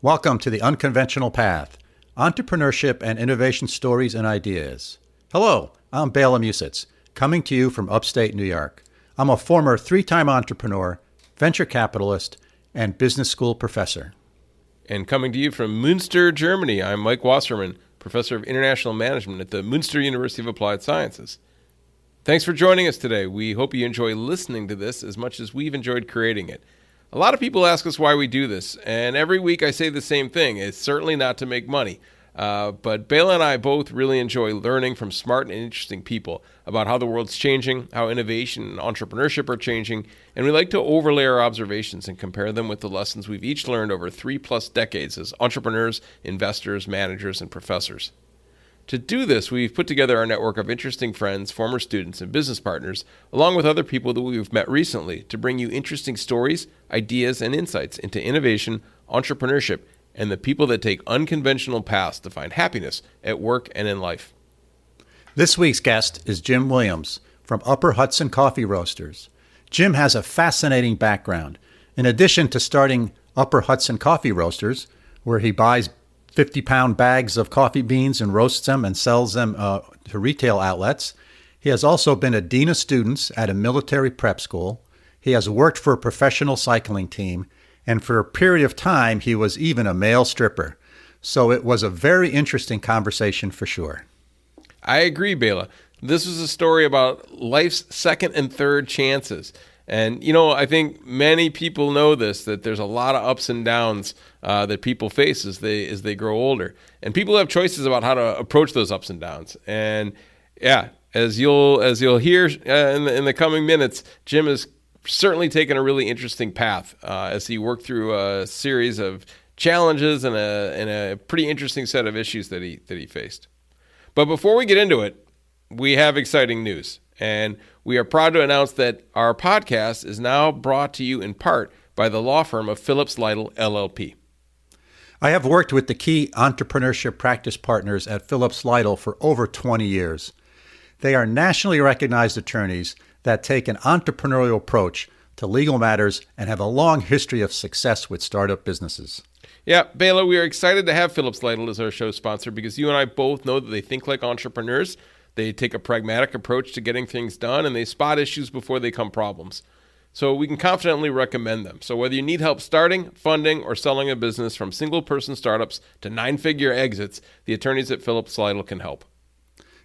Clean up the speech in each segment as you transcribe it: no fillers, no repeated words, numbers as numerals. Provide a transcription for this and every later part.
Welcome to the Unconventional Path, Entrepreneurship and Innovation Stories and Ideas. Hello, I'm bela.and.mike, coming to you from upstate New York. I'm a former 3-time entrepreneur, venture capitalist, and business school professor. And coming to you from Münster, Germany, I'm Mike Wasserman, professor of international management at the Münster University of Applied Sciences. Thanks for joining us today. We hope you enjoy listening to this as much as we've enjoyed creating it. A lot of people ask us why we do this, and every week I say the same thing. It's certainly not to make money. But Bela and I both really enjoy learning from smart and interesting people about how the world's changing, how innovation and entrepreneurship are changing, and we like to overlay our observations and compare them with the lessons we've each learned over 3+ decades as entrepreneurs, investors, managers, and professors. To do this, we've put together our network of interesting friends, former students, and business partners, along with other people that we've met recently, to bring you interesting stories, ideas, and insights into innovation, entrepreneurship, and the people that take unconventional paths to find happiness at work and in life. This week's guest is Jim Williams from Upper Hudson Coffee Roasters. Jim has a fascinating background. In addition to starting Upper Hudson Coffee Roasters, where he buys 50-pound bags of coffee beans and roasts them and sells them to retail outlets, he has also been a dean of students at a military prep school. He has worked for a professional cycling team, and for a period of time, he was even a male stripper. So it was a very interesting conversation for sure. I agree, Bela. This was a story about life's second and third chances. And, I think many people know this, that there's a lot of ups and downs that people face as they grow older. And people have choices about how to approach those ups and downs. And yeah, as you'll hear in the coming minutes, Jim has certainly taken a really interesting path as he worked through a series of challenges and a pretty interesting set of issues that he faced. But before we get into it, we have exciting news. And we are proud to announce that our podcast is now brought to you in part by the law firm of Phillips Lytle, LLP. I have worked with the key entrepreneurship practice partners at Phillips Lytle for over 20 years. They are nationally recognized attorneys that take an entrepreneurial approach to legal matters and have a long history of success with startup businesses. Yeah, Bela, we are excited to have Phillips Lytle as our show sponsor because you and I both know that they think like entrepreneurs. They take a pragmatic approach to getting things done, and they spot issues before they become problems. So we can confidently recommend them. So whether you need help starting, funding, or selling a business, from single-person startups to 9-figure exits, the attorneys at Phillips Lytle can help.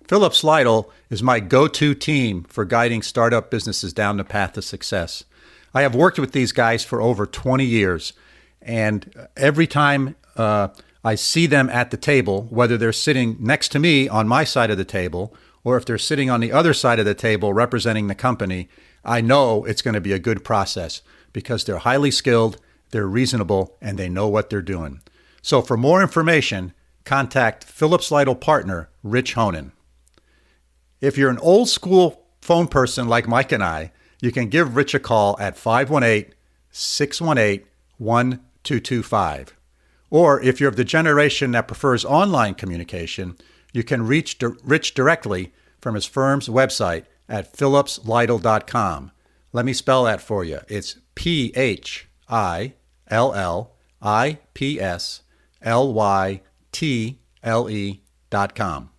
Phillips Lytle is my go-to team for guiding startup businesses down the path to success. I have worked with these guys for over 20 years, and every time I see them at the table, whether they're sitting next to me on my side of the table, or if they're sitting on the other side of the table representing the company, I know it's going to be a good process because they're highly skilled, they're reasonable, and they know what they're doing. So for more information, contact Phillips Lytle partner, Rich Honan. If you're an old school phone person like Mike and I, you can give Rich a call at 518-618-1225. Or if you're of the generation that prefers online communication, you can reach Rich directly from his firm's website at phillipslytle.com. Let me spell that for you. It's phillipslytle.com.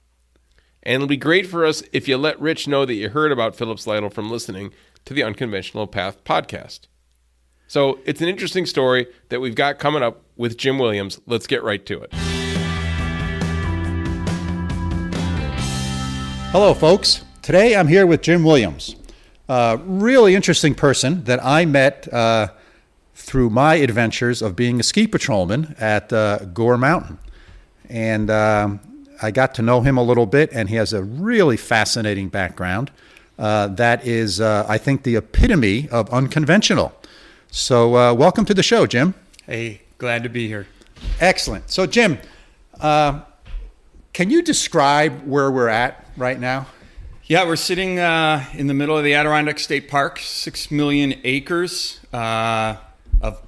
And it'll be great for us if you let Rich know that you heard about Phillips Lytle from listening to the Unconventional Path podcast. So it's an interesting story that we've got coming up with Jim Williams. Let's get right to it. Hello, folks. Today I'm here with Jim Williams, a really interesting person that I met through my adventures of being a ski patrolman at Gore Mountain. And I got to know him a little bit, and he has a really fascinating background that is, I think, the epitome of unconventional. So welcome to the show, Jim. Hey, glad to be here. Excellent. So, Jim, can you describe where we're at right now? Yeah, we're sitting in the middle of the Adirondacks State Park, 6 million acres of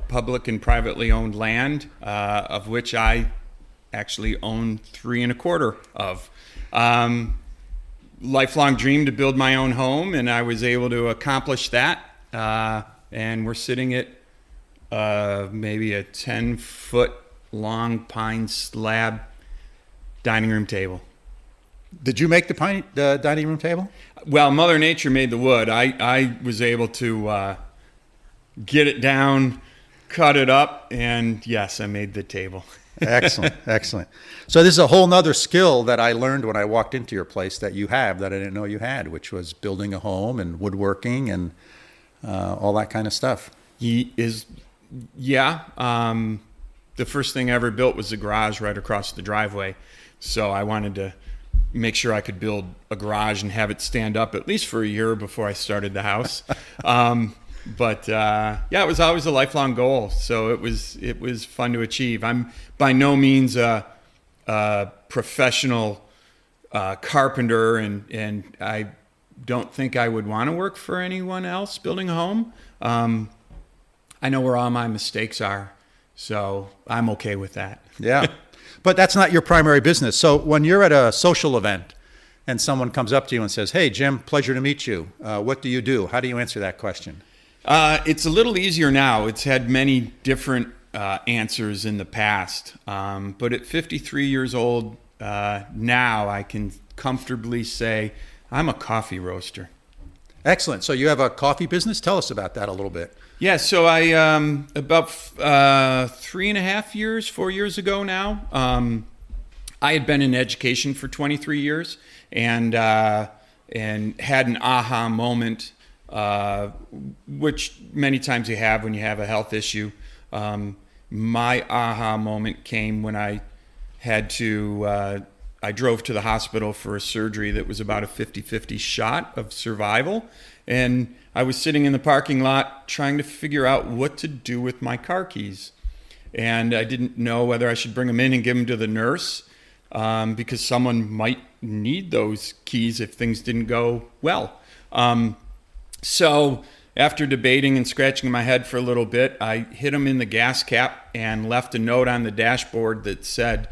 public and privately owned land, of which I actually own 3.25 of. Lifelong dream to build my own home, and I was able to accomplish that. And we're sitting at maybe a 10-foot long pine slab dining room table. Did you make the dining room table? Well, Mother Nature made the wood. I was able to get it down, cut it up, and yes, I made the table. Excellent, excellent. So this is a whole nother skill that I learned when I walked into your place that you have that I didn't know you had, which was building a home and woodworking and all that kind of stuff. The first thing I ever built was a garage right across the driveway. So I wanted to make sure I could build a garage and have it stand up at least for a year before I started the house. But it was always a lifelong goal. So it was fun to achieve. I'm by no means a professional carpenter, and I don't think I would want to work for anyone else building a home. I know where all my mistakes are, so I'm okay with that. Yeah. But that's not your primary business. So when you're at a social event and someone comes up to you and says, "Hey, Jim, pleasure to meet you. What do you do?" How do you answer that question? It's a little easier now. It's had many different answers in the past. But at 53 years old now, I can comfortably say I'm a coffee roaster. Excellent. So you have a coffee business? Tell us about that a little bit. Yeah, so I about 4 years ago now, I had been in education for 23 years and had an aha moment, which many times you have when you have a health issue. My aha moment came when I had to, I drove to the hospital for a surgery that was about a 50-50 shot of survival. And I was sitting in the parking lot trying to figure out what to do with my car keys. And I didn't know whether I should bring them in and give them to the nurse because someone might need those keys if things didn't go well. So after debating and scratching my head for a little bit, I hit them in the gas cap and left a note on the dashboard that said,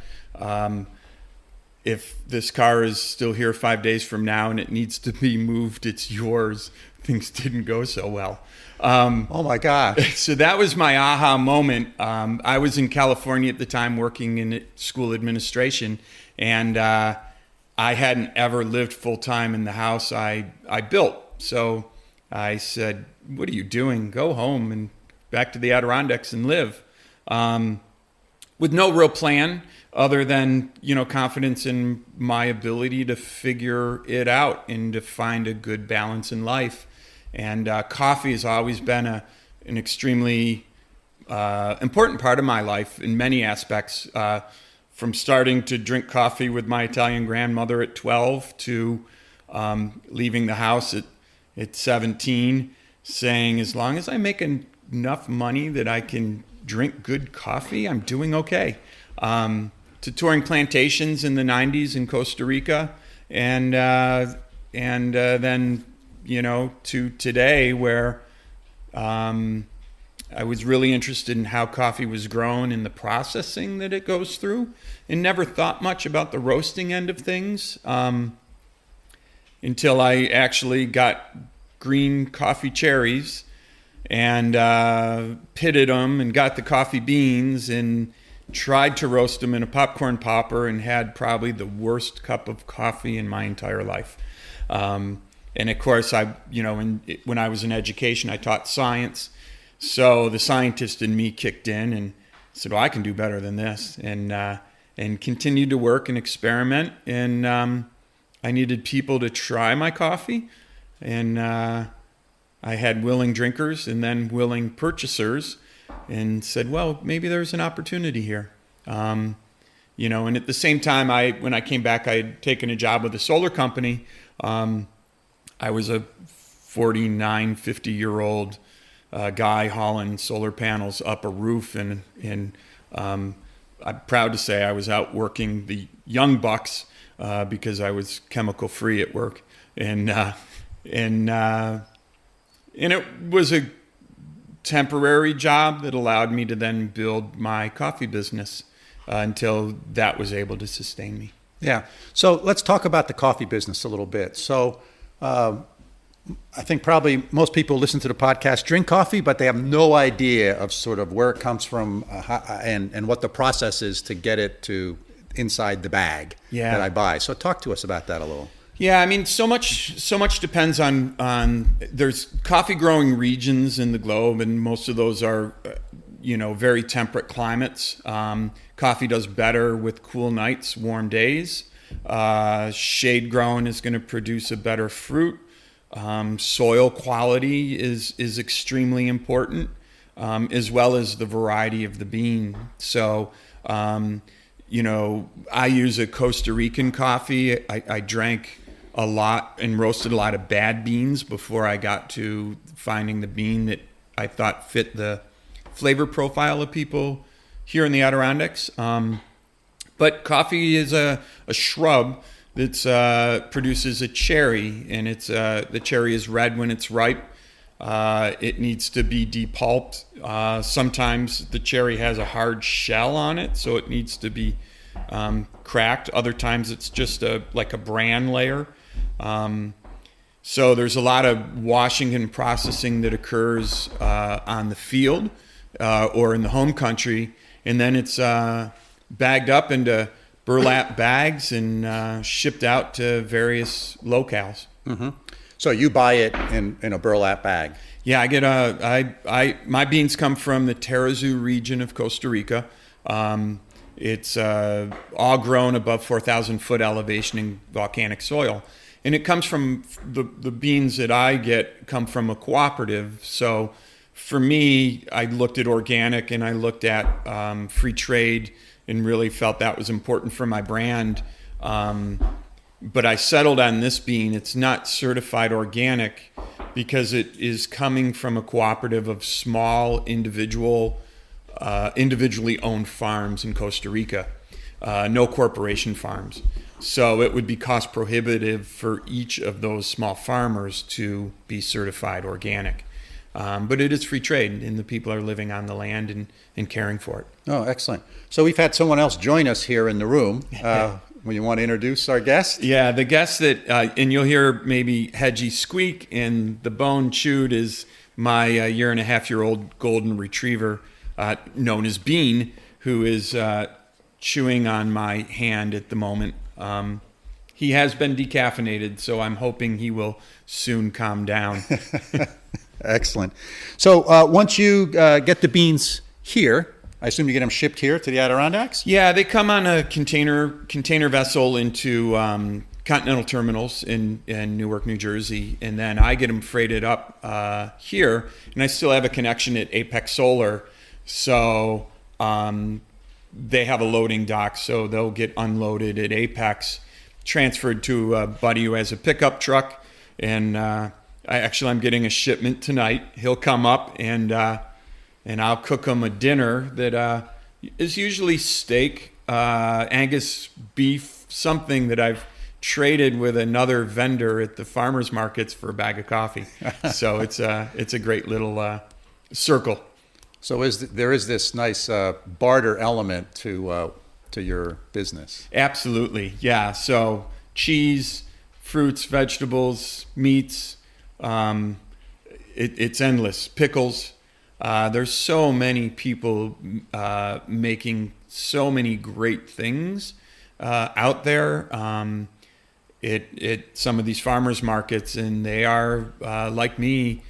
if this car is still here 5 days from now and it needs to be moved, it's yours. Things didn't go so well. Oh my gosh. So that was my aha moment. I was in California at the time working in school administration, and I hadn't ever lived full time in the house I built. So I said, "What are you doing? Go home and back to the Adirondacks and live." With no real plan other than, confidence in my ability to figure it out and to find a good balance in life. And coffee has always been an extremely important part of my life in many aspects, from starting to drink coffee with my Italian grandmother at 12 to leaving the house at 17, saying, as long as I make enough money that I can drink good coffee, I'm doing okay. To touring plantations in the 90s in Costa Rica, and then to today, where I was really interested in how coffee was grown and the processing that it goes through, and never thought much about the roasting end of things until I actually got green coffee cherries and pitted them and got the coffee beans and tried to roast them in a popcorn popper and had probably the worst cup of coffee in my entire life. And of course, when I was in education, I taught science. So the scientist in me kicked in and said, "Well, I can do better than this," and continued to work and experiment. And I needed people to try my coffee, and I had willing drinkers and then willing purchasers, and said, "Well, maybe there's an opportunity here." And at the same time, when I came back, I had taken a job with a solar company. I was a 49, 50-year-old guy hauling solar panels up a roof, and I'm proud to say I was out working the young bucks because I was chemical free at work, and it was a temporary job that allowed me to then build my coffee business until that was able to sustain me. Yeah. So let's talk about the coffee business a little bit. So I think probably most people listen to the podcast drink coffee, but they have no idea of sort of where it comes from and what the process is to get it to inside the bag that I buy. So talk to us about that a little. Yeah, I mean, so much depends on there's coffee growing regions in the globe, and most of those are, very temperate climates. Coffee does better with cool nights, warm days. Shade grown is going to produce a better fruit. Soil quality is extremely important, as well as the variety of the bean. So, I use a Costa Rican coffee. I drank a lot and roasted a lot of bad beans before I got to finding the bean that I thought fit the flavor profile of people here in the Adirondacks. But coffee is a shrub that produces a cherry, and the cherry is red when it's ripe. It needs to be depulped. Sometimes the cherry has a hard shell on it, so it needs to be cracked. Other times it's just like a bran layer. So there's a lot of washing and processing that occurs on the field or in the home country, and then it's bagged up into burlap bags and shipped out to various locales. Mm-hmm. So you buy it in a burlap bag? Yeah, I get my beans come from the Tarrazú region of Costa Rica. It's all grown above 4,000 foot elevation in volcanic soil. And it comes from the beans that I get come from a cooperative. So for me, I looked at organic and I looked at free trade and really felt that was important for my brand. But I settled on this bean. It's not certified organic because it is coming from a cooperative of small individually owned farms in Costa Rica, no corporation farms. So it would be cost prohibitive for each of those small farmers to be certified organic. But it is free trade, and the people are living on the land and caring for it. Oh, excellent. So we've had someone else join us here in the room. When you want to introduce our guest? Yeah, the guest that, and you'll hear maybe Hedgie squeak, and the bone chewed is my 1.5-year-old golden retriever, known as Bean, who is chewing on my hand at the moment. He has been decaffeinated, so I'm hoping he will soon calm down. Excellent. So once you get the beans here, I assume you get them shipped here to the Adirondacks? Yeah, they come on a container vessel into Continental Terminals in Newark, New Jersey, and then I get them freighted up here, and I still have a connection at Apex Solar, so they have a loading dock, so they'll get unloaded at Apex, transferred to a buddy who has a pickup truck, and I'm getting a shipment tonight. He'll come up and I'll cook him a dinner that is usually steak, Angus beef, something that I've traded with another vendor at the farmers markets for a bag of coffee. So it's a great little circle. So there is this nice barter element to your business. Absolutely, yeah. So cheese, fruits, vegetables, meats, it's endless. Pickles. There's so many people making so many great things out there at some of these farmers markets, and they are like me,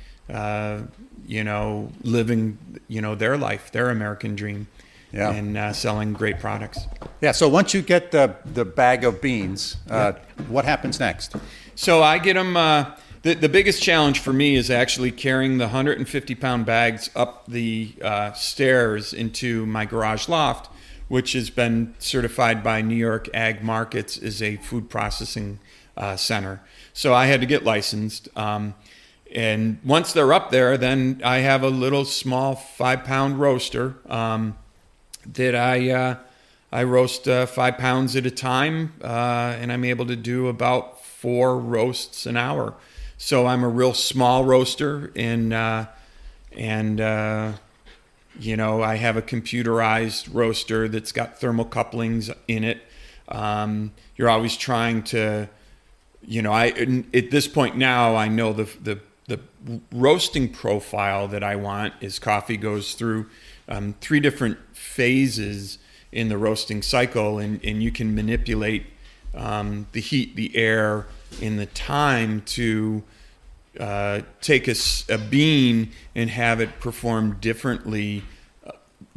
living their life, their American dream, and selling great products. Yeah. So once you get the bag of beans, what happens next? So I get them. The biggest challenge for me is actually carrying the 150-pound bags up the stairs into my garage loft, which has been certified by New York Ag Markets as a food processing center. So I had to get licensed. And once they're up there, then I have a little small 5-pound roaster that I roast 5 pounds at a time, and I'm able to do about 4 roasts an hour. So I'm a real small roaster, and I have a computerized roaster that's got thermal couplings in it. You're always trying to, at this point now, I know the roasting profile that I want is coffee goes through 3 different phases in the roasting cycle, and you can manipulate the heat, the air, and the time to take a bean and have it perform differently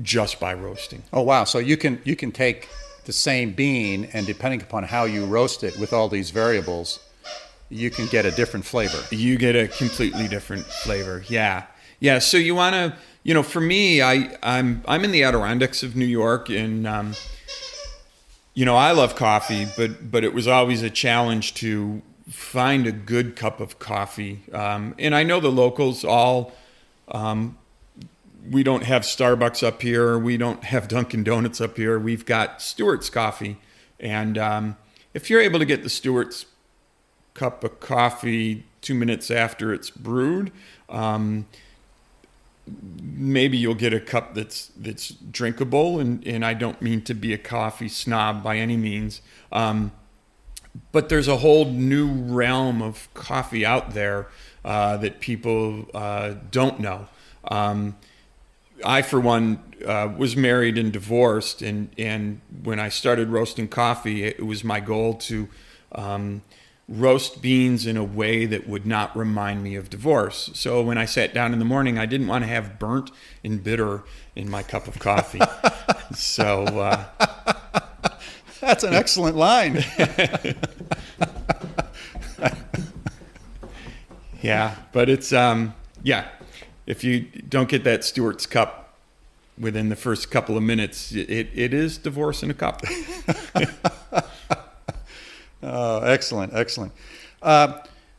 just by roasting. Oh, wow. So you can take the same bean, and depending upon how you roast it with all these variables, you can get a different flavor. You get a completely different flavor. Yeah. So you want to, for me, I'm in the Adirondacks of New York, and I love coffee, but it was always a challenge to find a good cup of coffee. And I know the locals all, we don't have Starbucks up here. We don't have Dunkin' Donuts up here. We've got Stewart's coffee. And if you're able to get the Stewart's cup of coffee 2 minutes after it's brewed, maybe you'll get a cup that's drinkable. And I don't mean to be a coffee snob by any means. But there's a whole new realm of coffee out there that people don't know. I, for one, was married and divorced, and when I started roasting coffee, it was my goal to roast beans in a way that would not remind me of divorce. So when I sat down in the morning, I didn't want to have burnt and bitter in my cup of coffee. So that's an excellent line. Yeah, but it's if you don't get that Stewart's cup within the first couple of minutes, it is divorce in a cup. Oh, excellent.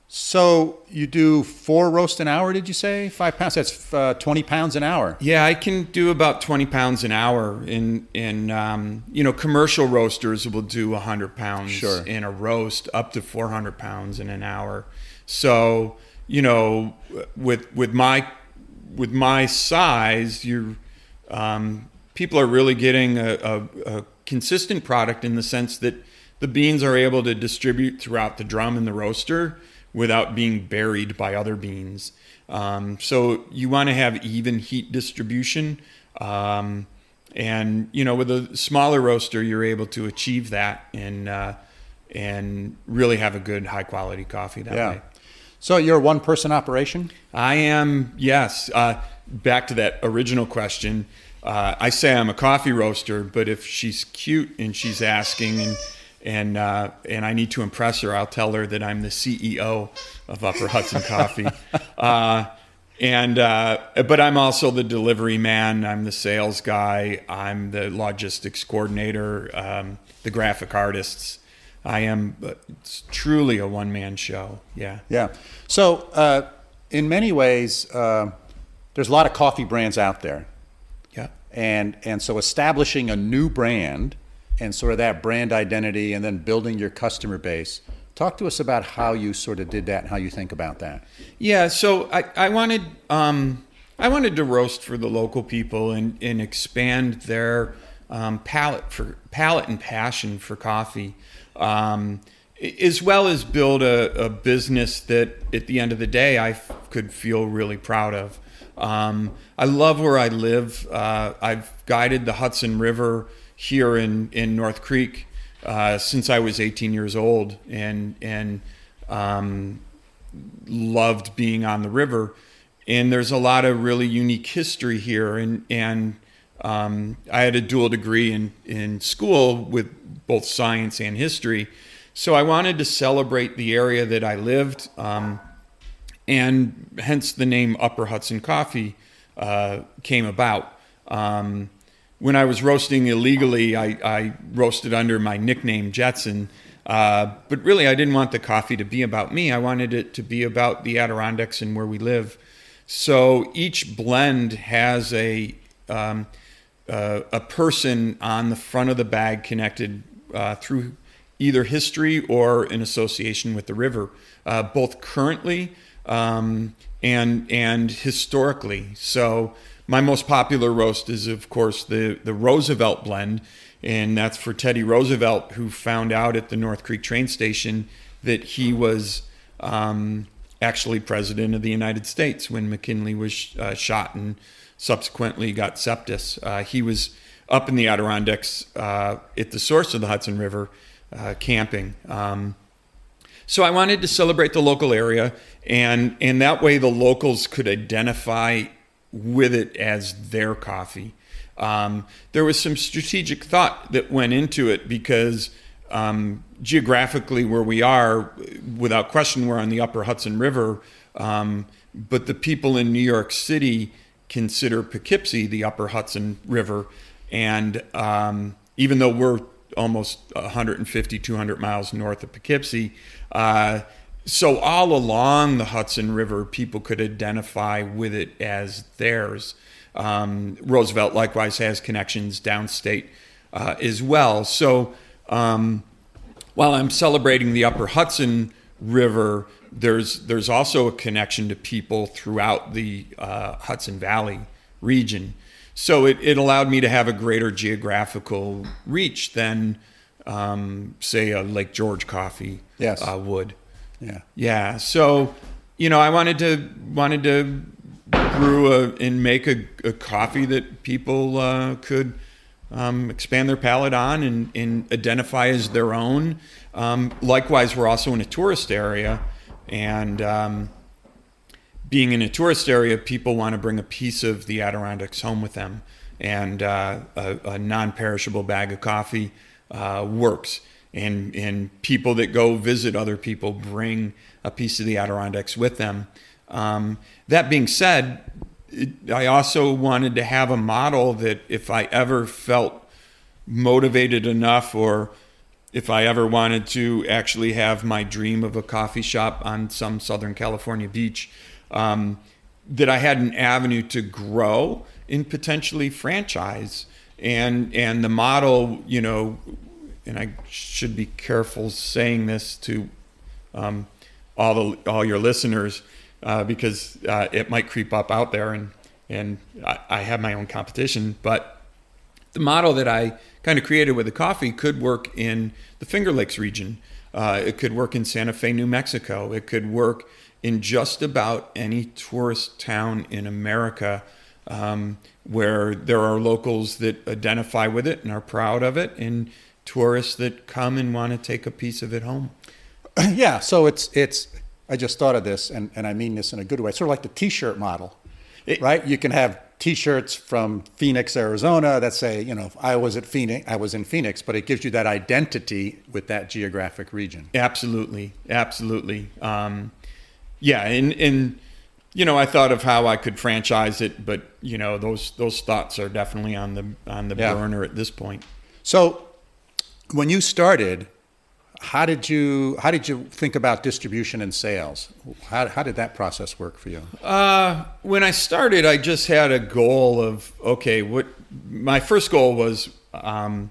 So you do 4 roasts an hour, did you say? 5 pounds? That's 20 pounds an hour. Yeah, I can do about 20 pounds an hour. In commercial roasters will do 100 pounds Sure. in a roast, up to 400 pounds in an hour. So, with my size, people are really getting a consistent product in the sense that the beans are able to distribute throughout the drum in the roaster without being buried by other beans. So you want to have even heat distribution. And, with a smaller roaster, you're able to achieve that and really have a good high quality coffee that way. So you're a one-person operation? I am, yes. Back to that original question. I say I'm a coffee roaster, but if she's cute and she's asking and I need to impress her, I'll tell her that I'm the CEO of Upper Hudson Coffee. But I'm also the delivery man. I'm the sales guy. I'm the logistics coordinator, the graphic artists. It's truly a one-man show. Yeah. So in many ways, there's a lot of coffee brands out there. Yeah. And so establishing a new brand and sort of that brand identity and then building your customer base. Talk to us about how you sort of did that and how you think about that. Yeah, so I wanted to roast for the local people and expand their palate and passion for coffee, as well as build a business that at the end of the day I could feel really proud of. I love where I live. I've guided the Hudson River here in North Creek since I was 18 years old, and loved being on the river. And there's a lot of really unique history here. And I had a dual degree in school with both science and history. So I wanted to celebrate the area that I lived, and hence the name Upper Hudson Coffee came about. When I was roasting illegally, I roasted under my nickname Jetson. But really, I didn't want the coffee to be about me. I wanted it to be about the Adirondacks and where we live. So each blend has a person on the front of the bag connected through either history or an association with the river, both currently and historically. So my most popular roast is, of course, the Roosevelt blend, and that's for Teddy Roosevelt, who found out at the North Creek train station that he was actually president of the United States when McKinley was shot and subsequently got sepsis. He was up in the Adirondacks at the source of the Hudson River camping. So I wanted to celebrate the local area, and that way the locals could identify with it as their coffee. There was some strategic thought that went into it because geographically where we are, without question, we're on the Upper Hudson River, but the people in New York City consider Poughkeepsie the Upper Hudson River, and even though we're almost 150, 200 miles north of Poughkeepsie, so all along the Hudson River, people could identify with it as theirs. Roosevelt likewise has connections downstate as well. So while I'm celebrating the Upper Hudson River, there's also a connection to people throughout the Hudson Valley region. So it allowed me to have a greater geographical reach than, say, a Lake George coffee would. Yeah. So, I wanted to brew and make a coffee that people could expand their palate on and identify as their own. Likewise, we're also in a tourist area, and being in a tourist area, people want to bring a piece of the Adirondacks home with them, and a non-perishable bag of coffee works. And people that go visit other people bring a piece of the Adirondacks with them. That being said, I also wanted to have a model that if I ever felt motivated enough, or if I ever wanted to actually have my dream of a coffee shop on some Southern California beach, that I had an avenue to grow and potentially franchise. And the model, and I should be careful saying this to all your listeners, because it might creep up out there, and I have my own competition. But the model that I kind of created with the coffee could work in the Finger Lakes region. It could work in Santa Fe, New Mexico. It could work in just about any tourist town in America, where there are locals that identify with it and are proud of it, and tourists that come and want to take a piece of it home. Yeah, so it's I just thought of this, and I mean this in a good way. It's sort of like the T-shirt model, right? You can have T-shirts from Phoenix, Arizona that say, I was in Phoenix, but it gives you that identity with that geographic region. Absolutely. Yeah, and I thought of how I could franchise it, but those thoughts are definitely on the burner at this point. So, when you started, how did you think about distribution and sales? How did that process work for you? When I started, I just had a goal of, my first goal was, how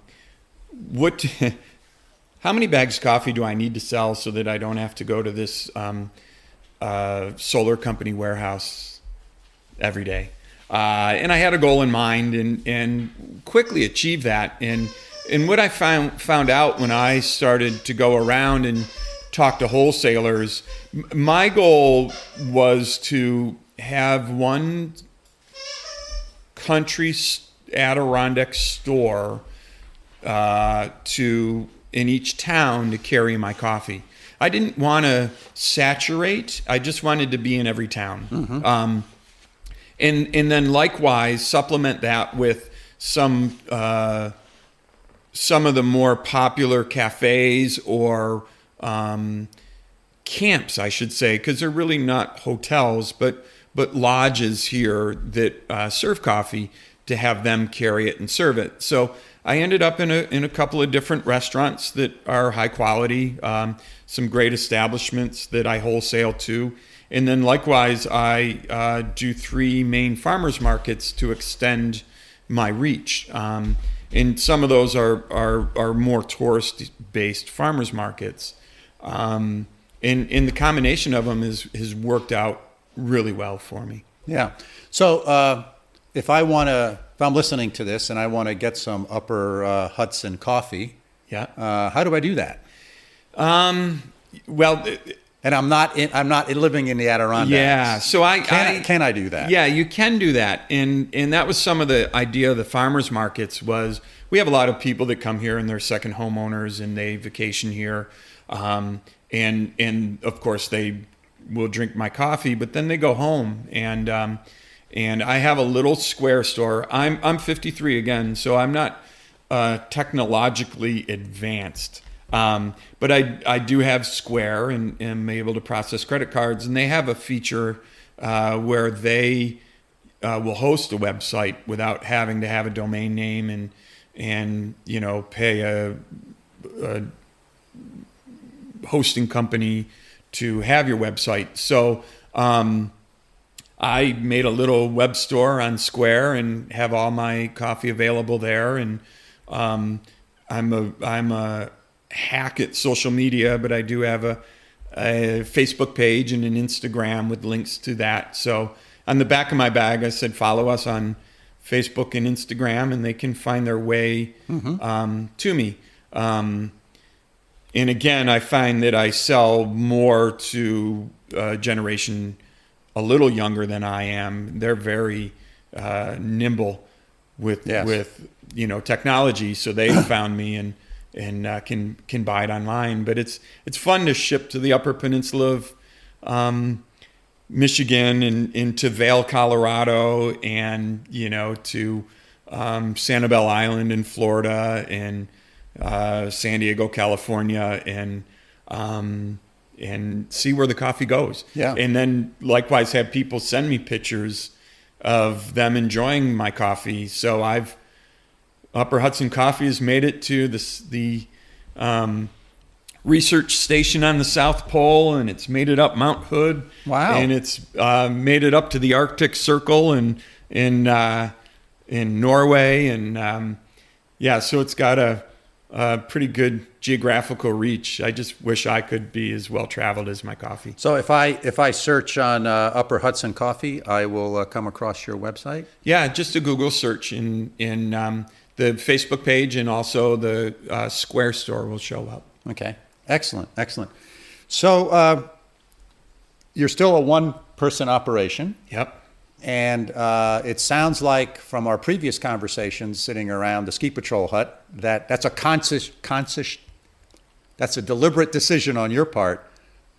many bags of coffee do I need to sell so that I don't have to go to this solar company warehouse every day? And I had a goal in mind, and quickly achieved that. And what I found out when I started to go around and talk to wholesalers, my goal was to have one country Adirondack store in each town to carry my coffee. I didn't want to saturate. I just wanted to be in every town. Mm-hmm. And then likewise supplement that with some of the more popular cafes or camps, I should say, because they're really not hotels, but lodges here that serve coffee, to have them carry it and serve it. So I ended up in a couple of different restaurants that are high quality, some great establishments that I wholesale to. And then likewise, I do 3 main farmers markets to extend my reach. And some of those are more tourist-based farmers markets. And the combination of them has worked out really well for me. Yeah. So if I'm listening to this and I want to get some Upper Hudson coffee, how do I do that? Well, And I'm not living in the Adirondacks. yeah. So Can I do that? Yeah, you can do that. And that was some of the idea of the farmers markets was we have a lot of people that come here and they're second homeowners and they vacation here. And of course they will drink my coffee, but then they go home and I have a little square store. I'm 53 again, so I'm not technologically advanced. But I do have Square and am able to process credit cards, and they have a feature where they will host a website without having to have a domain name and pay a hosting company to have your website. So I made a little web store on Square and have all my coffee available there. And I'm a hack at social media, but I do have a Facebook page and an Instagram with links to that. So on the back of my bag, I said, follow us on Facebook and Instagram, and they can find their way to me. And again, I find that I sell more to a generation a little younger than I am. They're very nimble with technology, so they found me and can buy it online. But it's fun to ship to the Upper Peninsula of Michigan and into Vail, Colorado, and to Sanibel Island in Florida and San Diego, California, and see where the coffee goes. Yeah. And then likewise have people send me pictures of them enjoying my coffee. So Upper Hudson Coffee has made it to the research station on the South Pole, and it's made it up Mount Hood. Wow. And it's made it up to the Arctic Circle and in Norway. And so it's got a pretty good geographical reach. I just wish I could be as well traveled as my coffee. So if I search on Upper Hudson Coffee, I will come across your website? Yeah, just a Google search in the Facebook page, and also the Square store will show up. Okay. Excellent. So you're still a one-person operation. Yep. And it sounds like from our previous conversations sitting around the ski patrol hut that's a deliberate decision on your part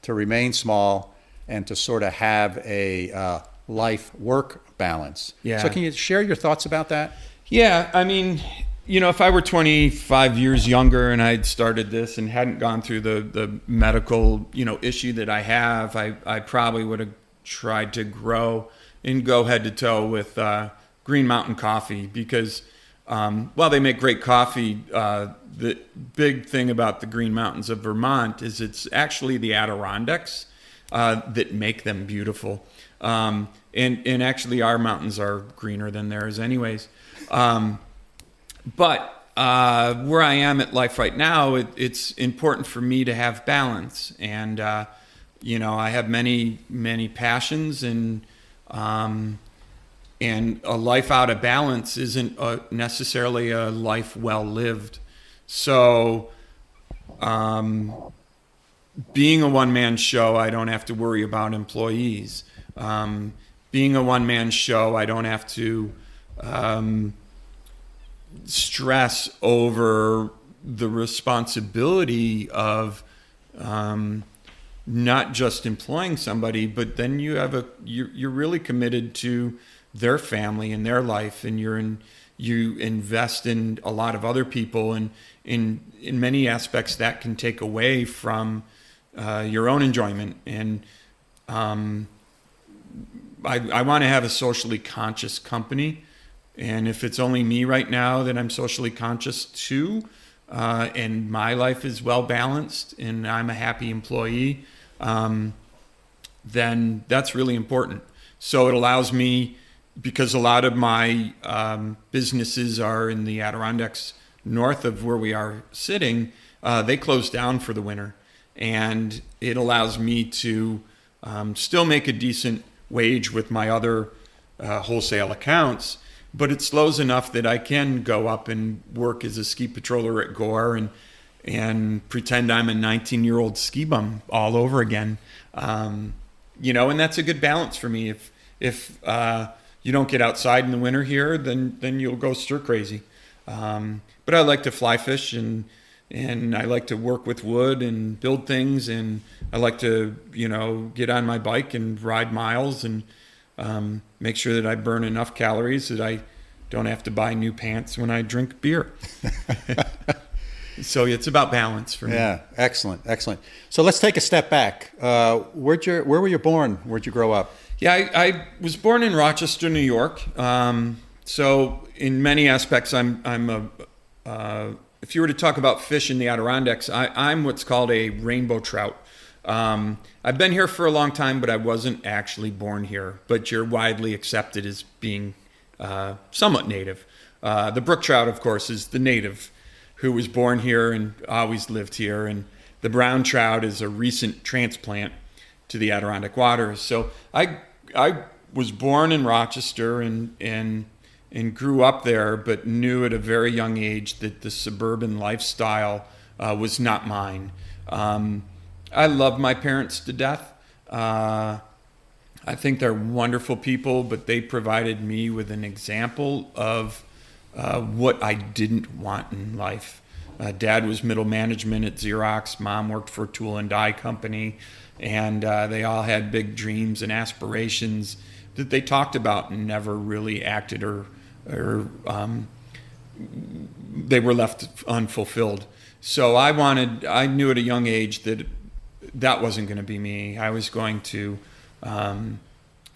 to remain small and to sort of have a life-work balance. Yeah. So can you share your thoughts about that? Yeah, I mean, if I were 25 years younger and I'd started this and hadn't gone through the medical, issue that I have, I probably would have tried to grow and go head to toe with Green Mountain Coffee because while they make great coffee, the big thing about the Green Mountains of Vermont is it's actually the Adirondacks that make them beautiful. And actually our mountains are greener than theirs anyways. But where I am at life right now, it's important for me to have balance. And, I have many, many passions and a life out of balance isn't necessarily a life well lived. So, being a one-man show, I don't have to worry about employees. Being a one-man show, I don't have to stress over the responsibility of not just employing somebody, but then you're really committed to their family and their life, and you invest in a lot of other people, and in many aspects that can take away from your own enjoyment. And I want to have a socially conscious company, and if it's only me right now that I'm socially conscious too, and my life is well balanced and I'm a happy employee, then that's really important. So it allows me, because a lot of my businesses are in the Adirondacks north of where we are sitting, they close down for the winter. And it allows me to still make a decent wage with my other wholesale accounts, but it slows enough that I can go up and work as a ski patroller at Gore and pretend I'm a 19-year-old ski bum all over again. You know, and that's a good balance for me. If you don't get outside in the winter here, then you'll go stir crazy. But I like to fly fish, and I like to work with wood and build things, and I like to, you know, get on my bike and ride miles and make sure that I burn enough calories that I don't have to buy new pants when I drink beer. So it's about balance for me. Yeah, excellent. So let's take a step back. Where were you born? Where'd you grow up? Yeah, I was born in Rochester, New York. So in many aspects, I'm if you were to talk about fish in the Adirondacks, I'm what's called a rainbow trout. I've been here for a long time, but I wasn't actually born here. But you're widely accepted as being somewhat native. The brook trout, of course, is the native who was born here and always lived here. And the brown trout is a recent transplant to the Adirondack waters. So I was born in Rochester and grew up there, but knew at a very young age that the suburban lifestyle was not mine. I love my parents to death. I think they're wonderful people, but they provided me with an example of what I didn't want in life. Dad was middle management at Xerox. Mom worked for a tool and die company, and they all had big dreams and aspirations that they talked about and never really acted or they were left unfulfilled. So I knew at a young age that wasn't going to be me. I was going to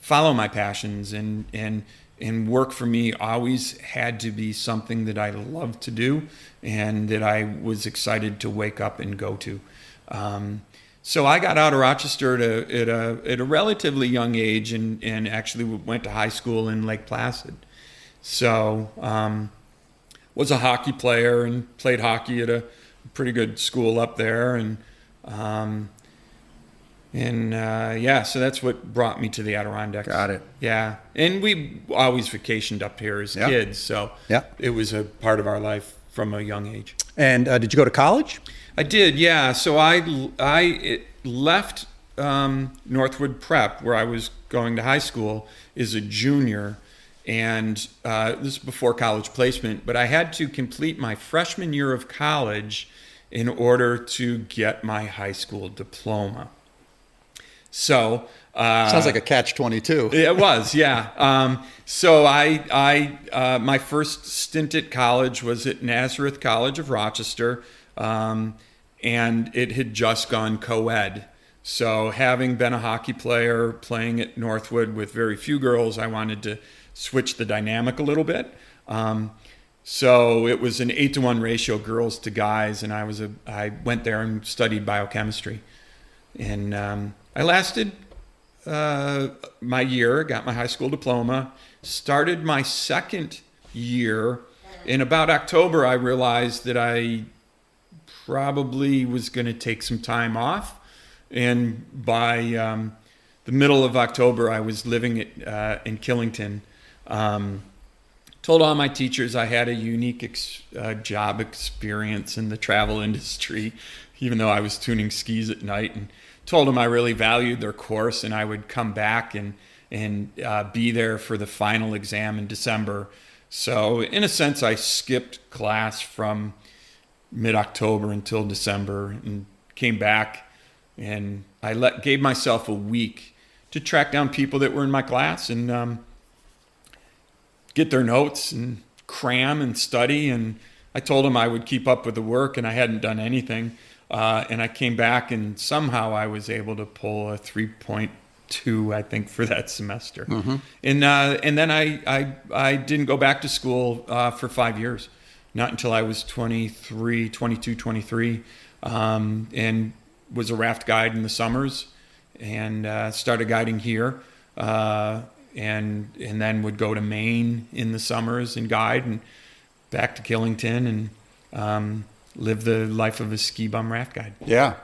follow my passions, and work for me always had to be something that I loved to do and that I was excited to wake up and go to. So I got out of Rochester at a relatively young age and actually went to high school in Lake Placid. So was a hockey player and played hockey at a pretty good school up there, so that's what brought me to the Adirondacks. Got it. Yeah, and we always vacationed up here as kids, so it was a part of our life from a young age. And did you go to college? I did, yeah. So I left Northwood Prep, where I was going to high school, as a junior, and this is before college placement, but I had to complete my freshman year of college in order to get my high school diploma. So sounds like a catch-22. It was, yeah. So I my first stint at college was at Nazareth College of Rochester, and it had just gone co-ed. So having been a hockey player, playing at Northwood with very few girls, I wanted to switch the dynamic a little bit. So it was an 8-to-1 ratio, girls to guys, and I went there and studied biochemistry. And I lasted my year, got my high school diploma, started my second year. In about October, I realized that I probably was going to take some time off. And by the middle of October, I was living in Killington. Told all my teachers I had a unique job experience in the travel industry, even though I was tuning skis at night, and told them I really valued their course and I would come back and be there for the final exam in December. So in a sense, I skipped class from mid-October until December and came back, and I gave myself a week to track down people that were in my class and get their notes and cram and study. And I told them I would keep up with the work, and I hadn't done anything. And I came back, and somehow I was able to pull a 3.2, I think, for that semester. Mm-hmm. And then I didn't go back to school for 5 years, not until I was 23, and was a raft guide in the summers, and started guiding here, and then would go to Maine in the summers and guide, and back to Killington, and live the life of a ski bum raft guide. Yeah.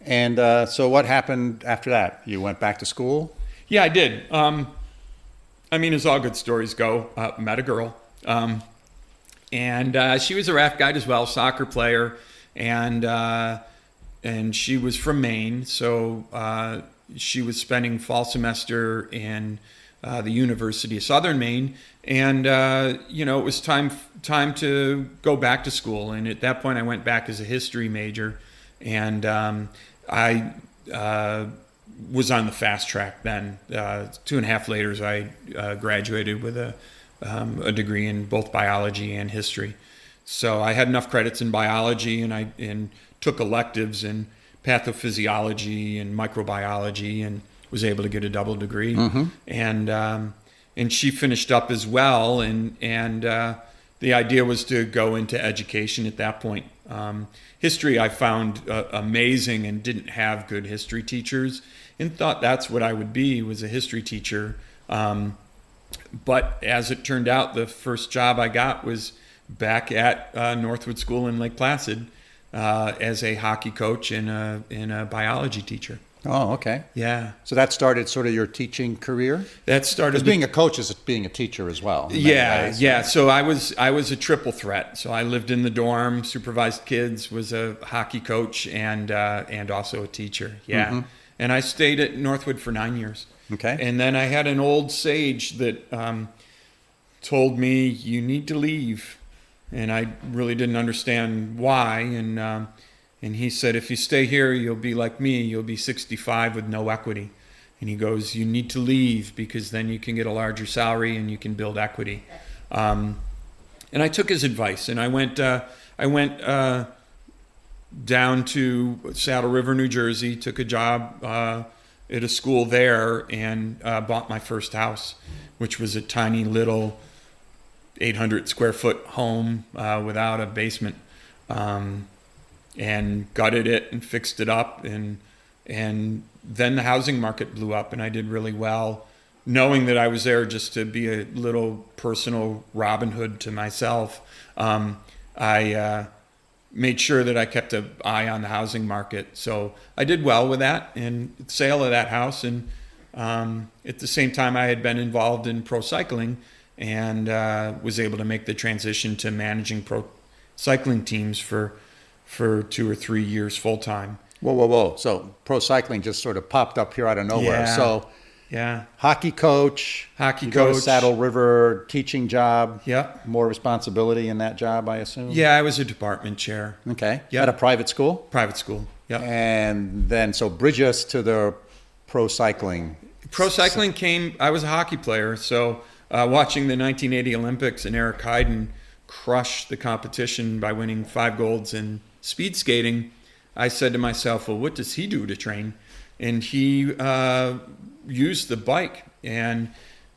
And so what happened after that? You went back to school? Yeah, I did. I mean, as all good stories go, met a girl. And she was a raft guide as well, soccer player. and she was from Maine, so she was spending fall semester in the University of Southern Maine, and it was time to go back to school. And at that point, I went back as a history major, and I was on the fast track then. 2.5 later, I graduated with a degree in both biology and history. So I had enough credits in biology, and I took electives in pathophysiology and microbiology, and was able to get a double degree. And she finished up as well, and the idea was to go into education at that point. History I found amazing, and didn't have good history teachers, and thought that's what I would be, was a history teacher. But as it turned out, the first job I got was back at Northwood School in Lake Placid as a hockey coach and a biology teacher. Oh, okay. Yeah. So that started sort of your teaching career? That started, because being a coach is being a teacher as well. Yeah. So I was a triple threat. So I lived in the dorm, supervised kids, was a hockey coach, and also a teacher. Yeah. And I stayed at Northwood for 9 years. Okay. And then I had an old sage that told me, you need to leave. And I really didn't understand why. And he said, if you stay here, you'll be like me. You'll be 65 with no equity. And he goes, you need to leave, because then you can get a larger salary and you can build equity. And I took his advice, and I went down to Saddle River, New Jersey, took a job at a school there, and bought my first house, which was a tiny little 800 square foot home without a basement. And gutted it and fixed it up, and then the housing market blew up, and I did really well, knowing that I was there just to be a little personal Robin Hood to myself. I made sure that I kept an eye on the housing market, so I did well with that and sale of that house. And at the same time, I had been involved in pro cycling, and was able to make the transition to managing pro cycling teams for 2 or 3 years full time. Whoa. So pro cycling just sort of popped up here out of nowhere. Yeah. So Yeah. hockey coach. Hockey you go to coach. Saddle River, teaching job. Yeah. More responsibility in that job, I assume? Yeah, I was a department chair. Okay. Yeah. At a private school? Private school. Yeah. And then, so bridge us to the pro cycling. Pro cycling came, I was a hockey player, so watching the 1980 Olympics and Eric Heiden crush the competition by winning 5 golds in speed skating, I said to myself, well, what does he do to train? And he used the bike. And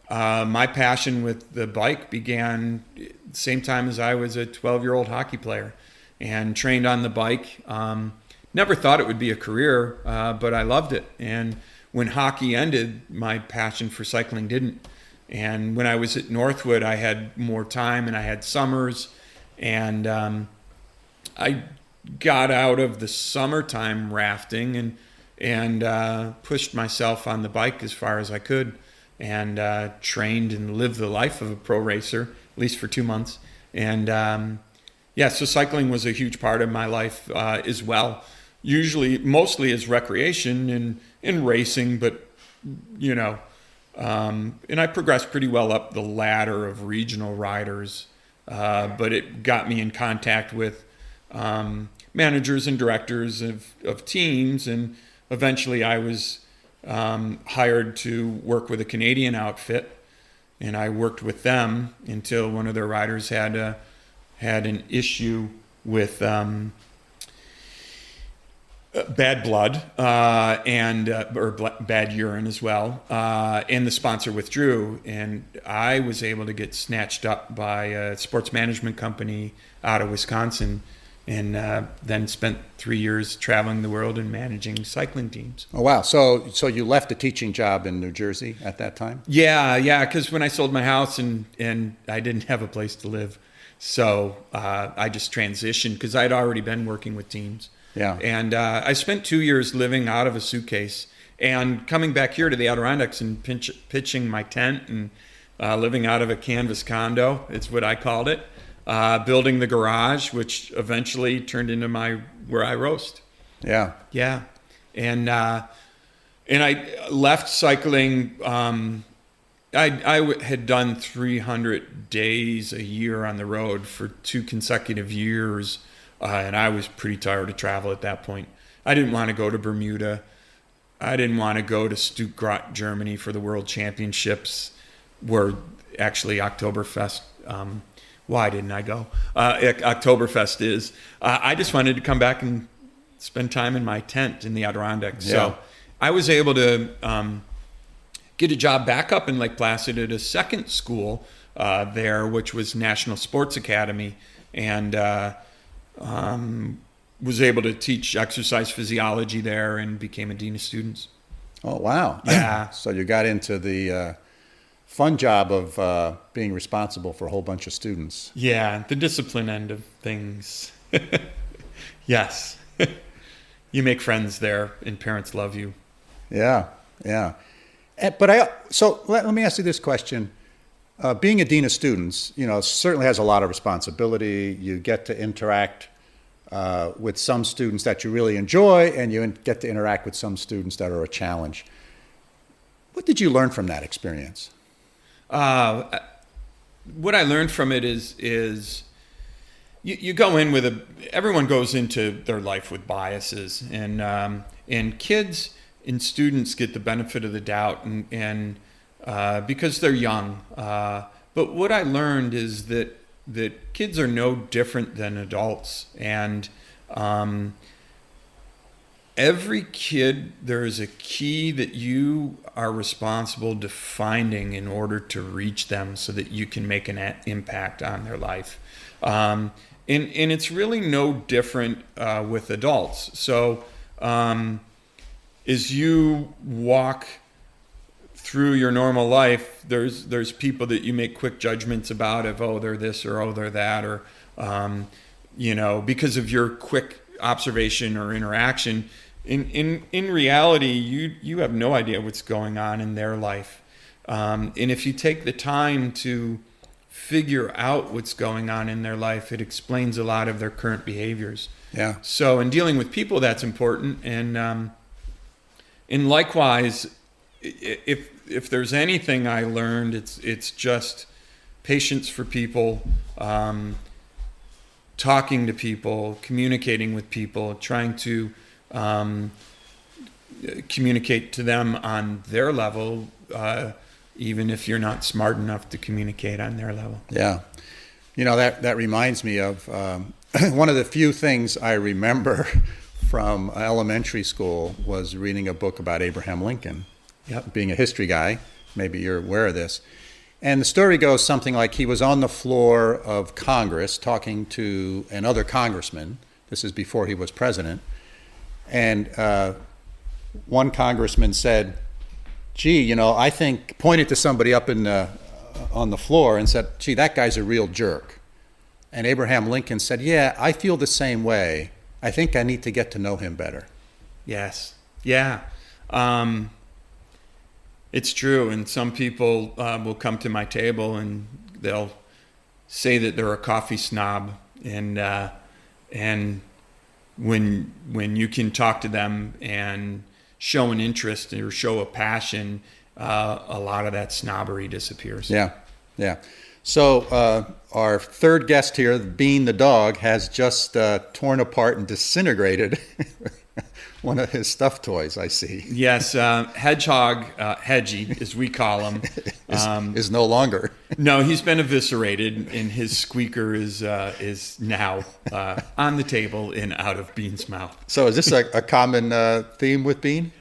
my passion with the bike began at the same time as I was a 12-year-old hockey player, and trained on the bike. Never thought it would be a career, but I loved it. And when hockey ended, my passion for cycling didn't. And when I was at Northwood, I had more time, and I had summers, and I got out of the summertime rafting and pushed myself on the bike as far as I could, and trained and lived the life of a pro racer, at least for 2 months. And so cycling was a huge part of my life as well. Mostly as recreation and in racing, but and I progressed pretty well up the ladder of regional riders, but it got me in contact with managers and directors of teams, and eventually I was hired to work with a Canadian outfit, and I worked with them until one of their riders had an issue with bad blood or bad urine as well, and the sponsor withdrew, and I was able to get snatched up by a sports management company out of Wisconsin, and then spent 3 years traveling the world and managing cycling teams. Oh, wow. So you left a teaching job in New Jersey at that time? Yeah, because when I sold my house and I didn't have a place to live, so I just transitioned because I'd already been working with teams. Yeah. And I spent 2 years living out of a suitcase and coming back here to the Adirondacks and pitching my tent and living out of a canvas condo. It's what I called it. building the garage, which eventually turned into where I roast. Yeah. Yeah. And I left cycling. I had done 300 days a year on the road for 2 consecutive years, and I was pretty tired of travel at that point. I didn't want to go to Bermuda. I didn't want to go to Stuttgart, Germany for the World Championships, where actually Oktoberfest. Why didn't I go? Oktoberfest is. I just wanted to come back and spend time in my tent in the Adirondacks. Yeah. So I was able to get a job back up in Lake Placid at a second school there, which was National Sports Academy, and was able to teach exercise physiology there and became a dean of students. Oh, wow. Yeah. So you got into the fun job of being responsible for a whole bunch of students. Yeah, the discipline end of things. Yes. You make friends there and parents love you. Yeah, yeah. So let me ask you this question. Being a dean of students, certainly has a lot of responsibility. You get to interact with some students that you really enjoy, and you get to interact with some students that are a challenge. What did you learn from that experience? What I learned from it is you go in with everyone goes into their life with biases, and kids and students get the benefit of the doubt, and because they're young. But what I learned is that kids are no different than adults, and every kid, there is a key that you are responsible to finding in order to reach them so that you can make an impact on their life. And it's really no different with adults. So as you walk through your normal life, there's people that you make quick judgments about they're this or they're that, or because of your quick observation or interaction. In reality, you have no idea what's going on in their life, and if you take the time to figure out what's going on in their life, it explains a lot of their current behaviors. Yeah. So in dealing with people, that's important, and likewise, if there's anything I learned, it's just patience for people, talking to people, communicating with people, trying to communicate to them on their level, even if you're not smart enough to communicate on their level. Yeah. That reminds me of one of the few things I remember from elementary school was reading a book about Abraham Lincoln. Yep. Being a history guy, maybe you're aware of this. And the story goes something like he was on the floor of Congress talking to another congressman. This is before he was president. And one congressman said, gee, I think, pointed to somebody up on the floor and said, gee, that guy's a real jerk. And Abraham Lincoln said, yeah, I feel the same way. I think I need to get to know him better. Yes. Yeah. It's true. And some people will come to my table and they'll say that they're a coffee snob. And when you can talk to them and show an interest or show a passion, a lot of that snobbery disappears. Yeah. Yeah. So our third guest here, Bean the dog, has just torn apart and disintegrated one of his stuffed toys, I see. Yes, Hedgehog, Hedgie, as we call him, is no longer. No, he's been eviscerated, and his squeaker is now on the table and out of Bean's mouth. So is this a common theme with Bean?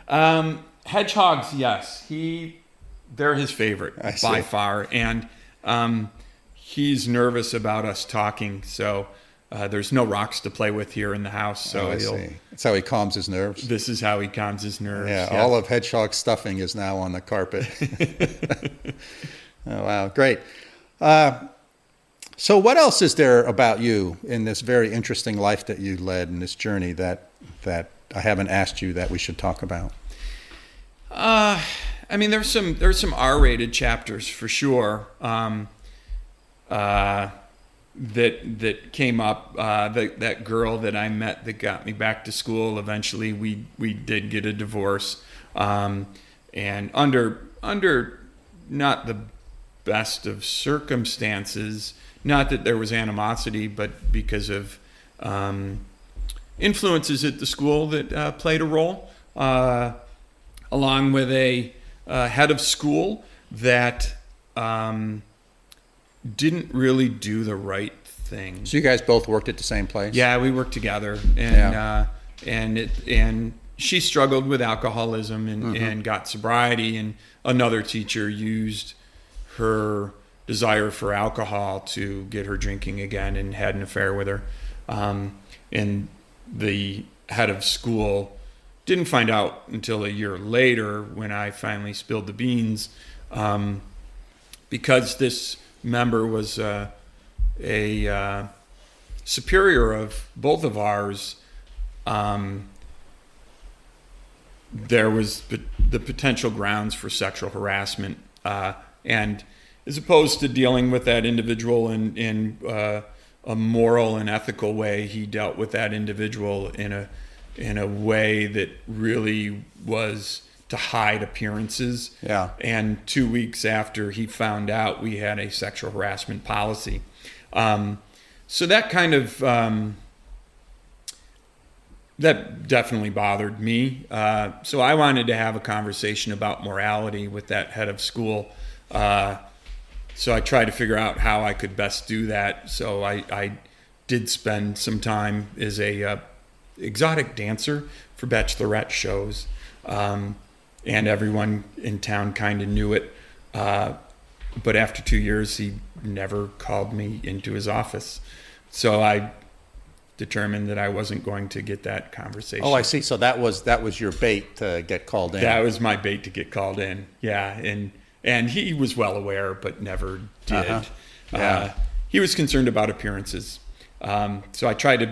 Hedgehogs, yes. They're his favorite by far, and he's nervous about us talking, so there's no rocks to play with here in the house. So I see. That's how he calms his nerves. This is how he calms his nerves. Yeah, all of Hedgehog's stuffing is now on the carpet. Oh, wow, great. So what else is there about you in this very interesting life that you led in this journey that I haven't asked you that we should talk about? I mean, there's some R-rated chapters for sure. that came up. That girl that I met that got me back to school. Eventually, we did get a divorce, and under not the best of circumstances. Not that there was animosity, but because of influences at the school that played a role, along with a head of school that didn't really do the right thing. So you guys both worked at the same place? Yeah, we worked together, and she struggled with alcoholism and got sobriety, and another teacher used her desire for alcohol to get her drinking again and had an affair with her. And the head of school didn't find out until a year later when I finally spilled the beans, because this member was a superior of both of ours. There was the potential grounds for sexual harassment, and as opposed to dealing with that individual in a moral and ethical way, he dealt with that individual in a way that really was to hide appearances. Yeah. And 2 weeks after he found out, we had a sexual harassment policy. So that kind of that definitely bothered me. So I wanted to have a conversation about morality with that head of school. So I tried to figure out how I could best do that. So I did spend some time as a exotic dancer for bachelorette shows, and everyone in town kind of knew it. But after 2 years, he never called me into his office. So I determined that I wasn't going to get that conversation. Oh, I see. So that was your bait to get called in. That was my bait to get called in. Yeah, and he was well aware, but never did. Uh-huh. Yeah. He was concerned about appearances. So I tried to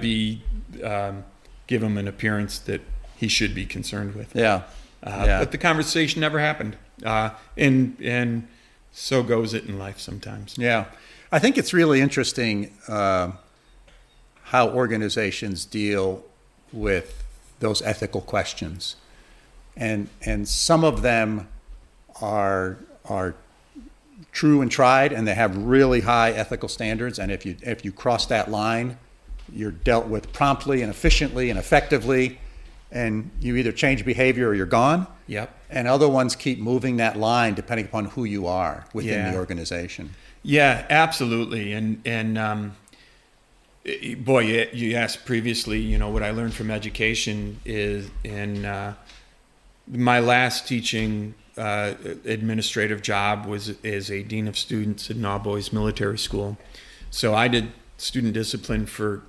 give him an appearance that he should be concerned with. Yeah. But the conversation never happened. And so goes it in life sometimes. Yeah. I think it's really interesting how organizations deal with those ethical questions. And some of them are true and tried, and they have really high ethical standards. And if you cross that line, you're dealt with promptly and efficiently and effectively, and you either change behavior or you're gone. Yep. And other ones keep moving that line depending upon who you are within the organization. Yeah, absolutely. And boy, you asked previously, what I learned from education is in my last teaching administrative job was as a dean of students at an all-boys military school. So I did student discipline for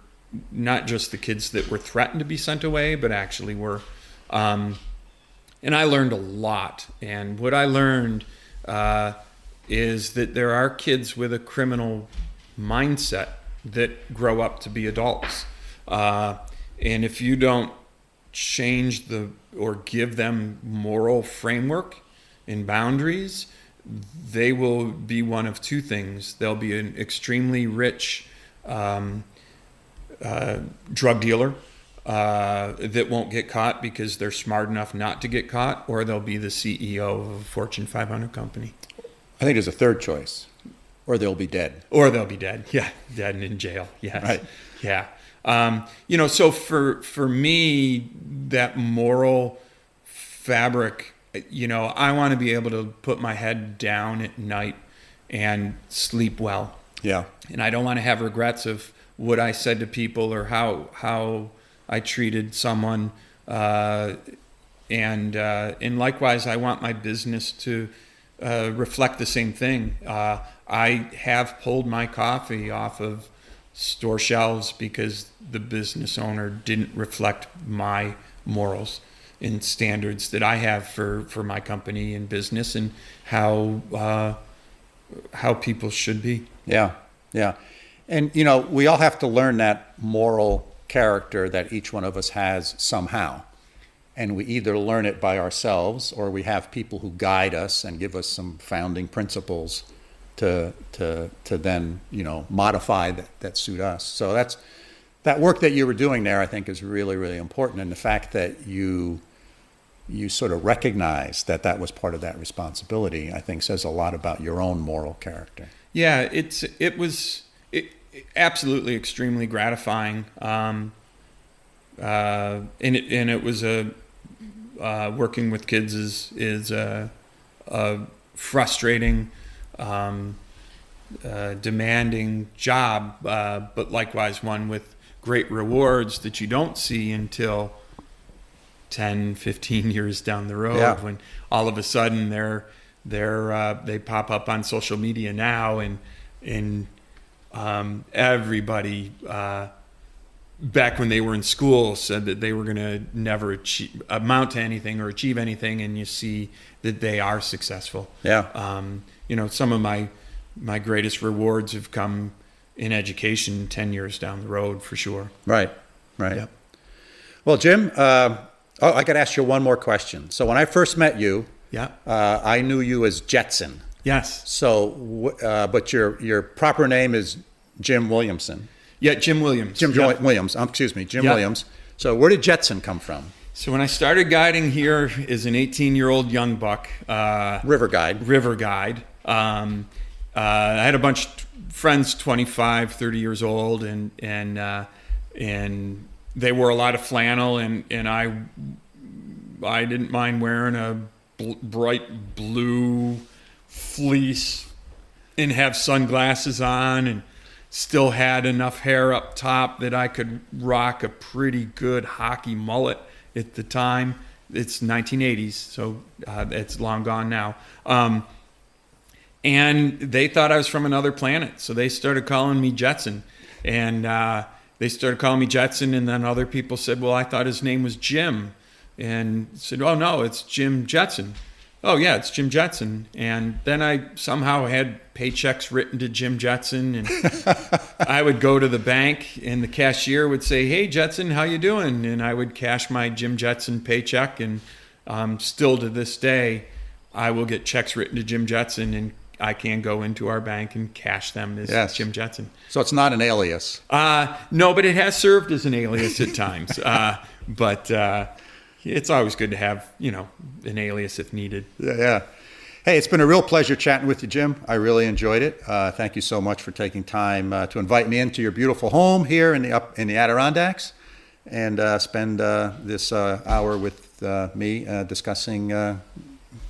not just the kids that were threatened to be sent away, but actually were. And I learned a lot. And what I learned is that there are kids with a criminal mindset that grow up to be adults. And if you don't change or give them moral framework and boundaries, they will be one of two things. They'll be an extremely rich drug dealer that won't get caught because they're smart enough not to get caught, or they'll be the CEO of a Fortune 500 company. I think there's a third choice, or they'll be dead. Or they'll be dead. Yeah, dead and in jail. Yes. Right. Yeah. So for me, that moral fabric, I want to be able to put my head down at night and sleep well. Yeah. And I don't want to have regrets of what I said to people or how I treated someone. And likewise, I want my business to reflect the same thing. I have pulled my coffee off of store shelves because the business owner didn't reflect my morals and standards that I have for my company and business and how people should be. Yeah. Yeah. And, we all have to learn that moral character that each one of us has somehow. And we either learn it by ourselves or we have people who guide us and give us some founding principles to then modify that suit us. So that work that you were doing there, I think, is really, really important. And the fact that you sort of recognize that was part of that responsibility, I think, says a lot about your own moral character. Yeah, it was absolutely extremely gratifying, and it was working with kids is a frustrating, demanding job, but likewise one with great rewards that you don't see until 10, 15 years down the road, when all of a sudden they pop up on social media now, and everybody back when they were in school said that they were going to never amount to anything or achieve anything, and you see that they are successful. Some of my greatest rewards have come in education 10 years down the road, for sure. Right. Yep. Well, Jim, I got to ask you one more question. So when I first met you, I knew you as Jetson. Yes. So, but your proper name is Jim Williamson. Yeah, Jim Williams. Williams. Jim Williams. So where did Jetson come from? So when I started guiding here as an 18-year-old young buck, River guide. I had a bunch of friends, 25, 30 years old, and they wore a lot of flannel, and I didn't mind wearing a bright blue fleece and have sunglasses on, and still had enough hair up top that I could rock a pretty good hockey mullet at the time. It's 1980s, so it's long gone now. And they thought I was from another planet, so they started calling me Jetson. And they started calling me Jetson, and then other people said, well, I thought his name was Jim. And said, oh, no, it's Jim Jetson. Oh, yeah, it's Jim Jetson. And then I somehow had paychecks written to Jim Jetson, and I would go to the bank, and the cashier would say, hey, Jetson, how you doing? And I would cash my Jim Jetson paycheck, and still to this day, I will get checks written to Jim Jetson, and I can go into our bank and cash them as Jim Jetson. So it's not an alias. No, but it has served as an alias at times. But it's always good to have, an alias if needed. Yeah. Hey, it's been a real pleasure chatting with you, Jim. I really enjoyed it. Thank you so much for taking time to invite me into your beautiful home here in the Adirondacks, and spend this hour with me discussing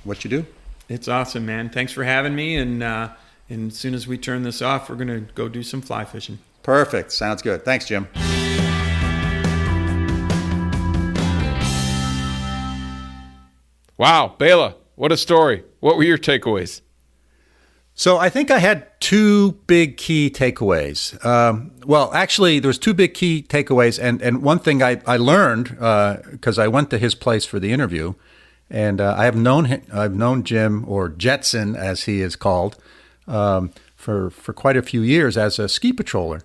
what you do. It's awesome, man. Thanks for having me. And as soon as we turn this off, we're going to go do some fly fishing. Perfect. Sounds good. Thanks, Jim. Wow, Bela, what a story. What were your takeaways? So I think I had two big key takeaways. Well, actually, there was two big key takeaways. And one thing I learned, because I went to his place for the interview, and I've known Jim, or Jetson as he is called, for quite a few years as a ski patroller.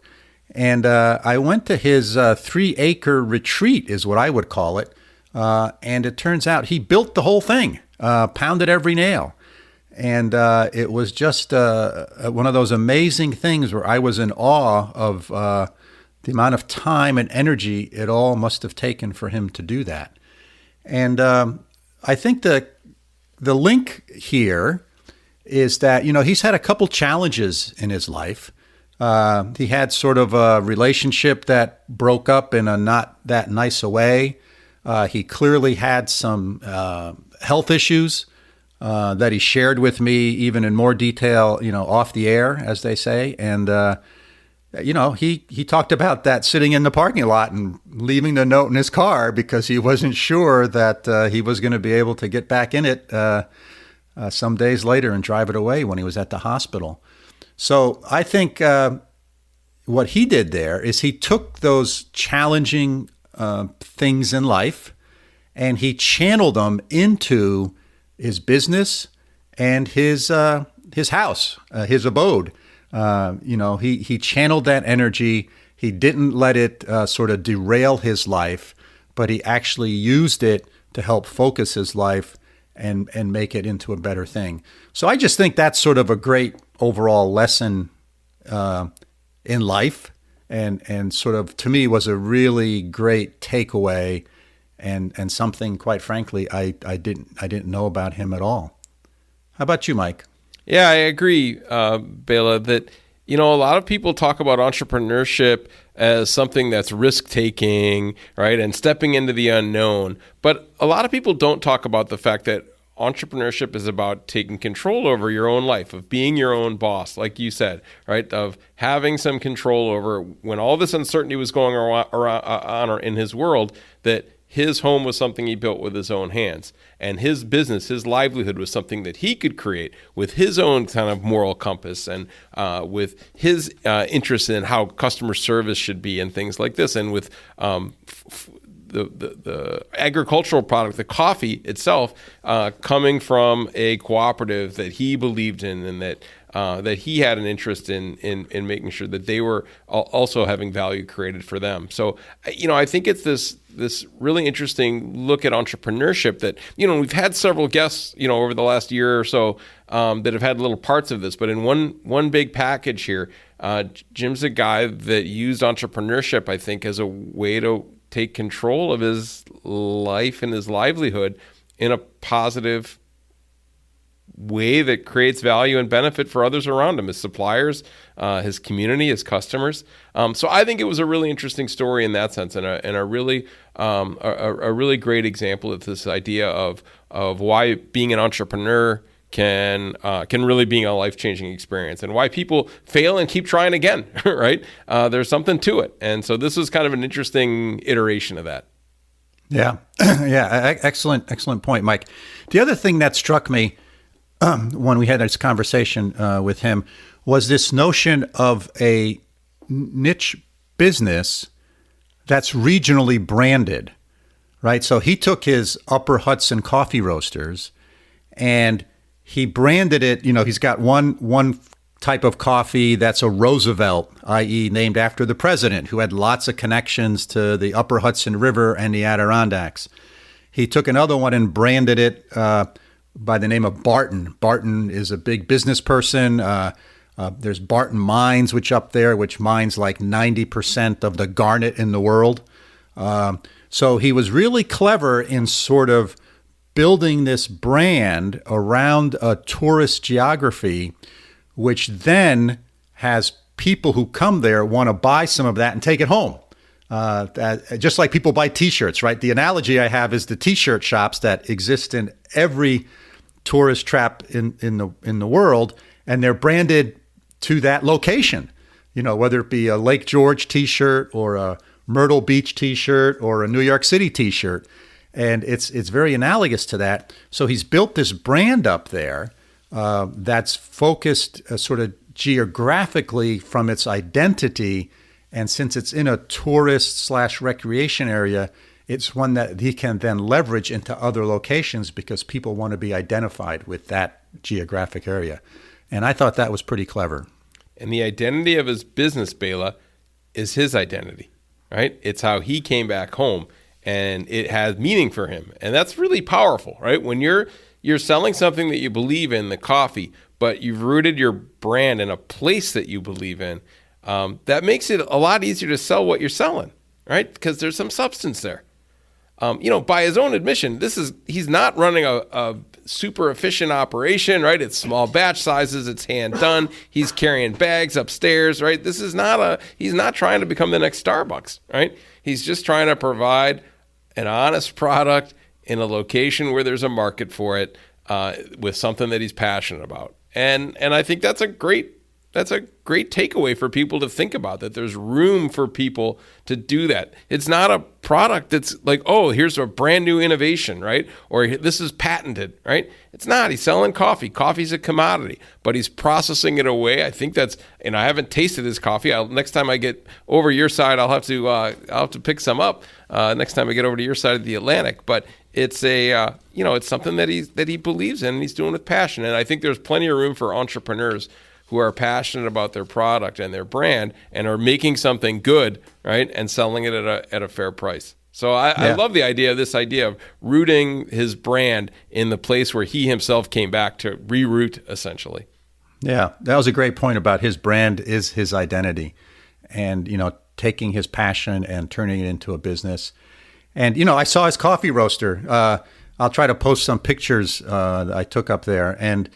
And I went to his 3-acre retreat, is what I would call it. And it turns out he built the whole thing, pounded every nail. And it was just one of those amazing things where I was in awe of the amount of time and energy it all must have taken for him to do that. And I think the link here is that, he's had a couple challenges in his life. He had sort of a relationship that broke up in a not that nice a way. He clearly had some health issues that he shared with me, even in more detail, off the air, as they say. And, he talked about that sitting in the parking lot and leaving the note in his car because he wasn't sure that he was going to be able to get back in it some days later and drive it away when he was at the hospital. So I think what he did there is he took those challenging things in life and he channeled them into his business and his house, his abode. He channeled that energy. He didn't let it sort of derail his life, but he actually used it to help focus his life and make it into a better thing. So I just think that's sort of a great overall lesson in life, and sort of, to me, was a really great takeaway, and something, quite frankly, I didn't know about him at all. How about you, Mike? Yeah, I agree, Bela, that, a lot of people talk about entrepreneurship as something that's risk-taking, right, and stepping into the unknown. But a lot of people don't talk about the fact that entrepreneurship is about taking control over your own life, of being your own boss, like you said, right, of having some control over when all this uncertainty was going on in his world, that his home was something he built with his own hands, and his business, his livelihood, was something that he could create with his own kind of moral compass, and with his interest in how customer service should be and things like this, and with the agricultural product, the coffee itself, coming from a cooperative that he believed in, and that he had an interest in making sure that they were also having value created for them. So, I think it's this really interesting look at entrepreneurship that, we've had several guests, over the last year or so, that have had little parts of this, but in one big package here, Jim's a guy that used entrepreneurship, I think, as a way to take control of his life and his livelihood in a positive way that creates value and benefit for others around him, his suppliers, his community, his customers. So I think it was a really interesting story in that sense, and a really great example of this idea of why being an entrepreneur can really be a life-changing experience, and why people fail and keep trying again, right? There's something to it. And so this was kind of an interesting iteration of that. Yeah. Yeah. Excellent point, Mike. The other thing that struck me when we had this conversation with him was this notion of a niche business that's regionally branded, right? So he took his Upper Hudson Coffee roasters and he branded it. He's got one type of coffee that's a Roosevelt, i.e. named after the president, who had lots of connections to the Upper Hudson River and the Adirondacks. He took another one and branded it by the name of Barton. Barton is a big business person. There's Barton Mines, which mines like 90% of the garnet in the world. So he was really clever in sort of building this brand around a tourist geography, which then has people who come there want to buy some of that and take it home. Just like people buy T-shirts, right? The analogy I have is the T-shirt shops that exist in every tourist trap in the world, and they're branded to that location. Whether it be a Lake George T-shirt or a Myrtle Beach T-shirt or a New York City T-shirt. And it's very analogous to that. So he's built this brand up there that's focused sort of geographically from its identity. And since it's in a tourist/recreation area, it's one that he can then leverage into other locations because people want to be identified with that geographic area. And I thought that was pretty clever. And the identity of his business, Bela, is his identity, right? It's how he came back home. And it has meaning for him. And that's really powerful, right? When you're selling something that you believe in, the coffee, but you've rooted your brand in a place that you believe in, that makes it a lot easier to sell what you're selling, right? Because there's some substance there. By his own admission, he's not running a super efficient operation, right? It's small batch sizes, it's hand done. He's carrying bags upstairs, right? He's not trying to become the next Starbucks, right? He's just trying to provide an honest product in a location where there's a market for it, with something that he's passionate about. And I think that's a great takeaway for people to think about, that there's room for people to do that. It's not a product that's like, oh, here's a brand new innovation, right? Or this is patented, right? It's not. He's selling coffee. Coffee's a commodity, but he's processing it away. I think I haven't tasted his coffee. Next time I get over your side, I'll have to pick some up next time I get over to your side of the Atlantic. But it's it's something that he believes in and he's doing with passion. And I think there's plenty of room for entrepreneurs who are passionate about their product and their brand and are making something good, right, and selling it at a fair price. So I love the idea of rooting his brand in the place where he himself came back to reroot, essentially. Yeah, that was a great point about his brand is his identity, and taking his passion and turning it into a business. And I saw his coffee roaster. I'll try to post some pictures that I took up there, and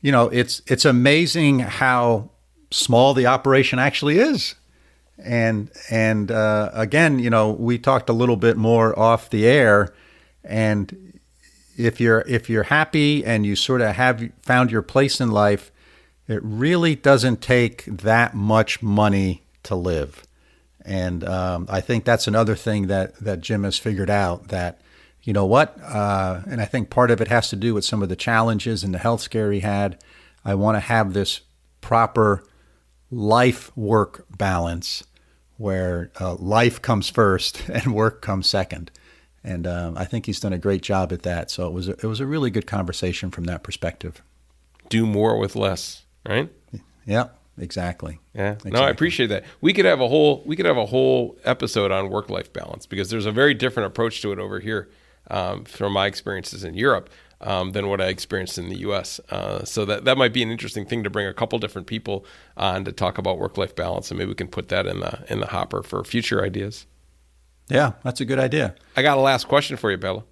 it's amazing how small the operation actually is. And again, we talked a little bit more off the air, and if you're happy and you sort of have found your place in life, it really doesn't take that much money to live. And I think that's another thing that Jim has figured out, that, and I think part of it has to do with some of the challenges and the health scare he had. I want to have this proper life-work balance where life comes first and work comes second. And I think he's done a great job at that. So it was a really good conversation from that perspective. Do more with less, right? Yeah, exactly. Yeah. Exactly. No, I appreciate that. We could have a whole episode on work-life balance, because there's a very different approach to it over here from my experiences in Europe than what I experienced in the U.S. So that might be an interesting thing to bring a couple different people on to talk about work-life balance, and maybe we can put that in the hopper for future ideas. Yeah, that's a good idea. I got a last question for you, Bela.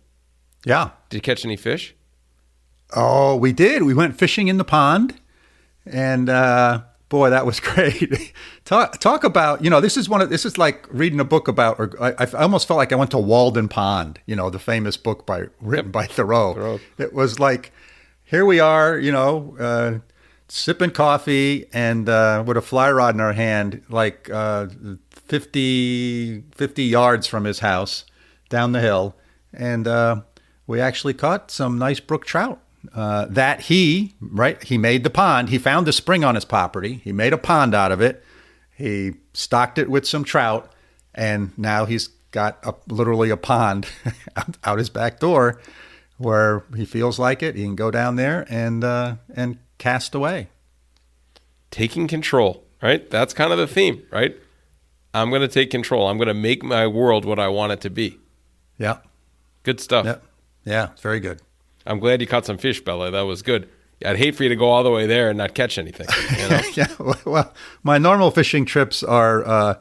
Yeah. Did you catch any fish? Oh, we did. We went fishing in the pond, and boy, that was great. Talk about, this is like reading a book about, or I almost felt like I went to Walden Pond, the famous book written by Thoreau. It was like, here we are, sipping coffee and with a fly rod in our hand, like 50 yards from his house down the hill. And we actually caught some nice brook trout. That he made the pond. He found the spring on his property. He made a pond out of it. He stocked it with some trout, and now he's got literally a pond out his back door where he feels like it. He can go down there and cast away. Taking control, right? That's kind of the theme, right? I'm going to take control. I'm going to make my world what I want it to be. Yeah. Good stuff. Yeah, it's very good. I'm glad you caught some fish, Bela. That was good. I'd hate for you to go all the way there and not catch anything. Yeah. Well, my normal fishing trips are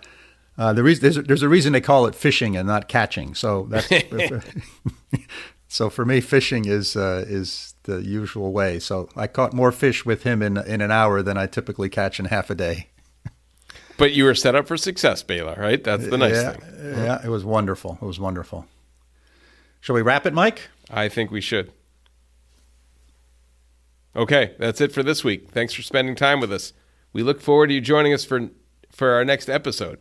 there's a reason they call it fishing and not catching. So that's so for me, fishing is the usual way. So I caught more fish with him in an hour than I typically catch in half a day. But you were set up for success, Bela, right? That's the nice thing. Yeah, it was wonderful. It was wonderful. Shall we wrap it, Mike? I think we should. Okay, that's it for this week. Thanks for spending time with us. We look forward to you joining us for our next episode.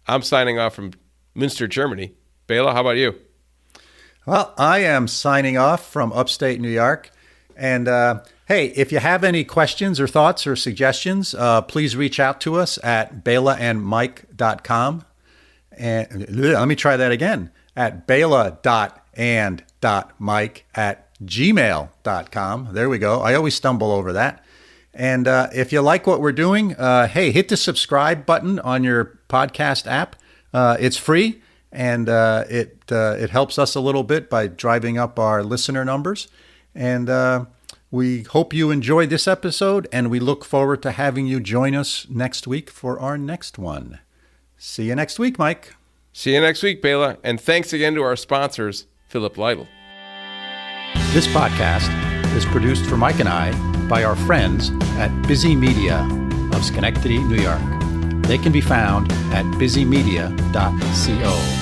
I'm signing off from Münster, Germany. Bela, how about you? Well, I am signing off from upstate New York. And hey, if you have any questions or thoughts or suggestions, please reach out to us at bela.and.mike.com. And let me try that again, at bela.and.mike@gmail.com. There we go. I always stumble over that. And if you like what we're doing, hey, hit the subscribe button on your podcast app. It's free, and it helps us a little bit by driving up our listener numbers. And we hope you enjoyed this episode, and we look forward to having you join us next week for our next one. See you next week, Mike. See you next week, Bela. And thanks again to our sponsors, Philip Lytle. This podcast is produced for Mike and I by our friends at Busy Media of Schenectady, New York. They can be found at busymedia.co.